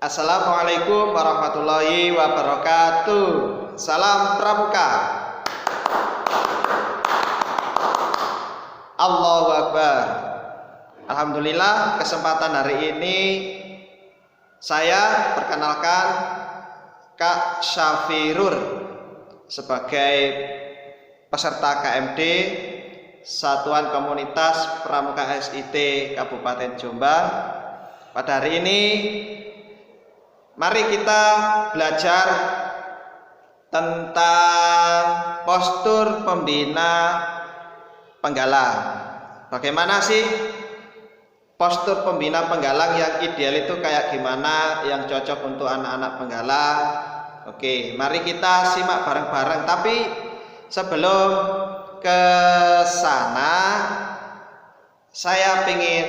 Assalamualaikum warahmatullahi wabarakatuh. Salam Pramuka. Allahu Akbar. Alhamdulillah, kesempatan hari ini saya perkenalkan Kak Syafirur sebagai peserta KMD Satuan Komunitas Pramuka SIT Kabupaten Jombang. Pada hari ini mari kita belajar tentang postur pembina penggalang. Bagaimana sih postur pembina penggalang yang ideal itu kayak gimana, yang cocok untuk anak-anak penggalang? Oke, mari kita simak bareng-bareng. Tapi sebelum ke sana, saya ingin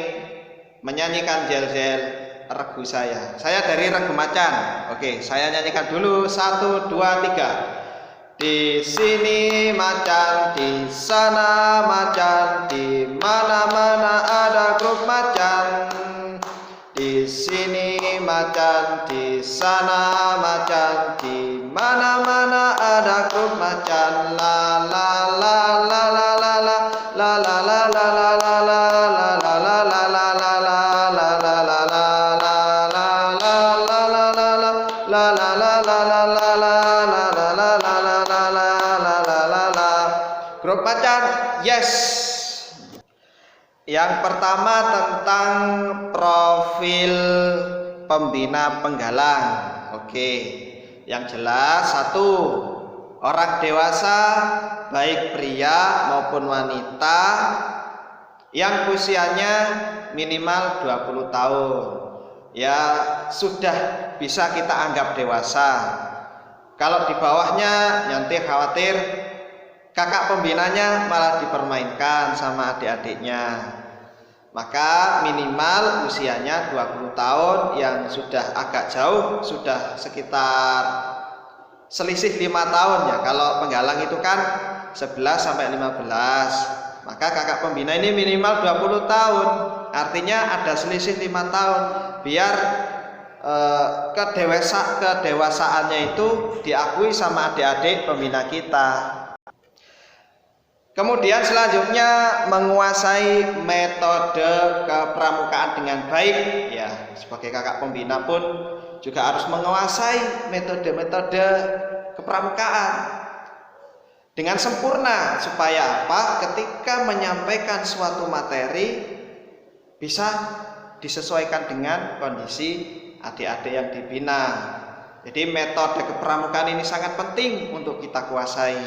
menyanyikan jel-jel regu saya. Saya dari Regu Macan. Oke, saya nyanyikan dulu. 1, 2, 3. Di sini macan, di sana macan, di mana-mana ada grup macan. Di sini macan, di sana macan, di mana-mana ada grup macan. La la la la la la la la la la la la la la la la la la la la grup macan, yes. Yang pertama tentang profil pembina penggalang. Oke, yang jelas, 1, orang dewasa baik pria maupun wanita yang usianya minimal 20 tahun. Ya, sudah bisa kita anggap dewasa. Kalau di bawahnya nanti khawatir kakak pembinanya malah dipermainkan sama adik-adiknya. Maka minimal usianya 20 tahun, yang sudah agak jauh sudah sekitar selisih 5 tahun ya. Kalau penggalang itu kan 11 sampai 15. Maka kakak pembina ini minimal 20 tahun. Artinya ada selisih 5 tahun. Biar kedewasaannya itu diakui sama adik-adik pembina kita. Kemudian selanjutnya menguasai metode kepramukaan dengan baik. Ya, sebagai kakak pembina pun juga harus menguasai metode-metode kepramukaan dengan sempurna, supaya apa? Ketika menyampaikan suatu materi bisa disesuaikan dengan kondisi adik-adik yang dibina. Jadi metode kepramukaan ini sangat penting untuk kita kuasai.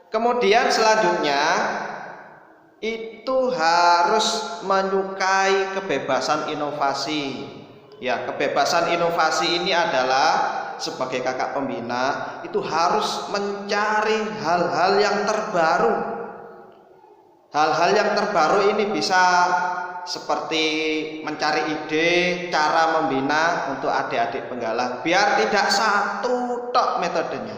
Kemudian selanjutnya itu harus menyukai kebebasan inovasi. Ya, kebebasan inovasi ini adalah sebagai kakak pembina itu harus mencari hal-hal yang terbaru. Hal-hal yang terbaru ini bisa seperti mencari ide cara membina untuk adik-adik penggalang, biar tidak satu tok metodenya,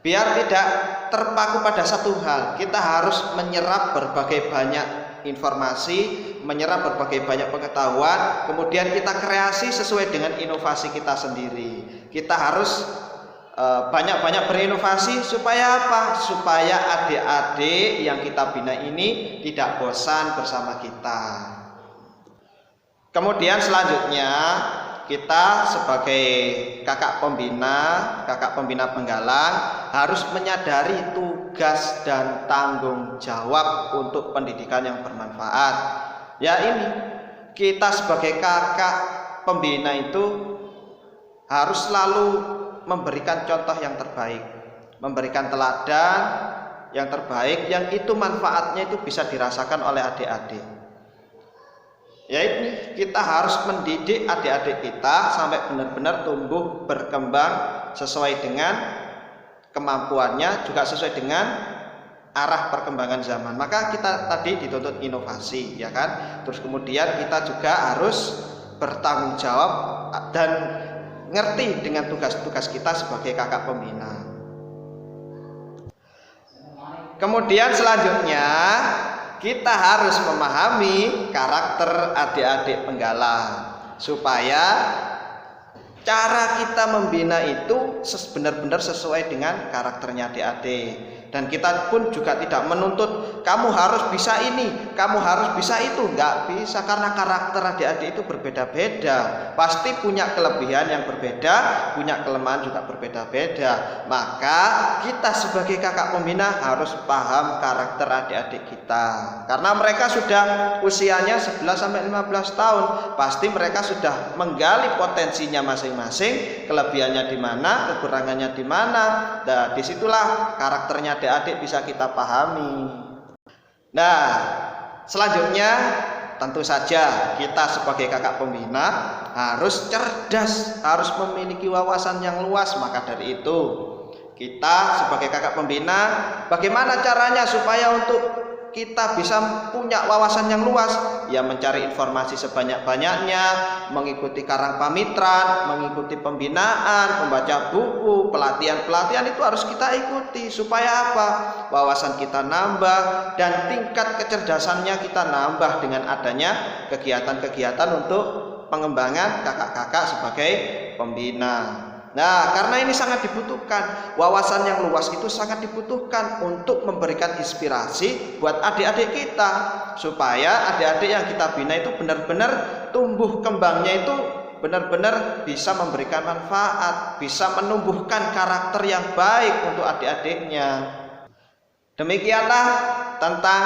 biar tidak terpaku pada satu hal. Kita harus menyerap berbagai banyak informasi, menyerap berbagai banyak pengetahuan, kemudian kita kreasi sesuai dengan inovasi kita sendiri. Kita harus banyak-banyak berinovasi supaya apa? Supaya adik-adik yang kita bina ini tidak bosan bersama kita. Kemudian selanjutnya kita sebagai kakak pembina penggalang harus menyadari tugas dan tanggung jawab untuk pendidikan yang bermanfaat. Ya, ini kita sebagai kakak pembina itu harus selalu memberikan contoh yang terbaik, memberikan teladan yang terbaik, yang itu manfaatnya itu bisa dirasakan oleh adik-adik. Ya, ini kita harus mendidik adik-adik kita sampai benar-benar tumbuh berkembang sesuai dengan kemampuannya, juga sesuai dengan arah perkembangan zaman. Maka kita tadi dituntut inovasi, ya kan? Terus kemudian kita juga harus bertanggung jawab dan ngerti dengan tugas-tugas kita sebagai kakak pembina. Kemudian selanjutnya kita harus memahami karakter adik-adik penggalang supaya cara kita membina itu benar-benar sesuai dengan karakternya adik-adik. Dan kita pun juga tidak menuntut kamu harus bisa ini, kamu harus bisa itu. Nggak bisa, karena karakter adik-adik itu berbeda-beda. Pasti punya kelebihan yang berbeda, punya kelemahan juga berbeda-beda. Maka kita sebagai kakak pembina harus paham karakter adik-adik kita. Karena mereka sudah usianya 11-15 tahun, pasti mereka sudah menggali potensinya masing-masing, kelebihannya di mana, kekurangannya di mana. Nah, disitulah karakternya adik-adik bisa kita pahami. Nah, selanjutnya tentu saja kita sebagai kakak pembina harus cerdas, harus memiliki wawasan yang luas. Maka dari itu kita sebagai kakak pembina, bagaimana caranya supaya untuk kita bisa punya wawasan yang luas? Ya mencari informasi sebanyak-banyaknya, mengikuti karang pamitran, mengikuti pembinaan, membaca buku, pelatihan-pelatihan itu harus kita ikuti. Supaya apa? Wawasan kita nambah dan tingkat kecerdasannya kita nambah dengan adanya kegiatan-kegiatan untuk pengembangan kakak-kakak sebagai pembina. Nah, karena ini sangat dibutuhkan, wawasan yang luas itu sangat dibutuhkan untuk memberikan inspirasi buat adik-adik kita, supaya adik-adik yang kita bina itu benar-benar tumbuh kembangnya itu benar-benar bisa memberikan manfaat, bisa menumbuhkan karakter yang baik untuk adik-adiknya. Demikianlah tentang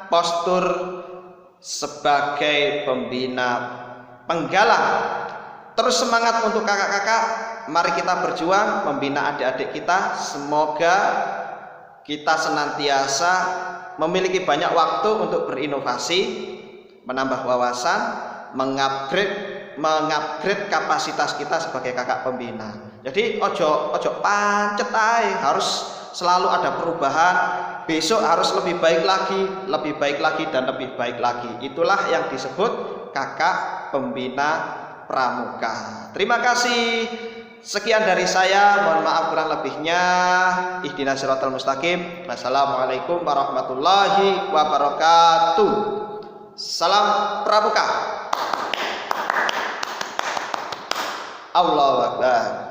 postur sebagai pembina penggalang. Terus semangat untuk kakak-kakak. Mari kita berjuang membina adik-adik kita. Semoga kita senantiasa memiliki banyak waktu untuk berinovasi, menambah wawasan, mengupgrade kapasitas kita sebagai kakak pembina. Jadi ojo pancet ae, harus selalu ada perubahan. Besok harus lebih baik lagi dan lebih baik lagi. Itulah yang disebut kakak pembina pramuka. Terima kasih. Sekian dari saya, mohon maaf kurang lebihnya. Ihdinas siratal mustaqim. Wassalamualaikum warahmatullahi wabarakatuh. Salam pramuka. Allahu Akbar.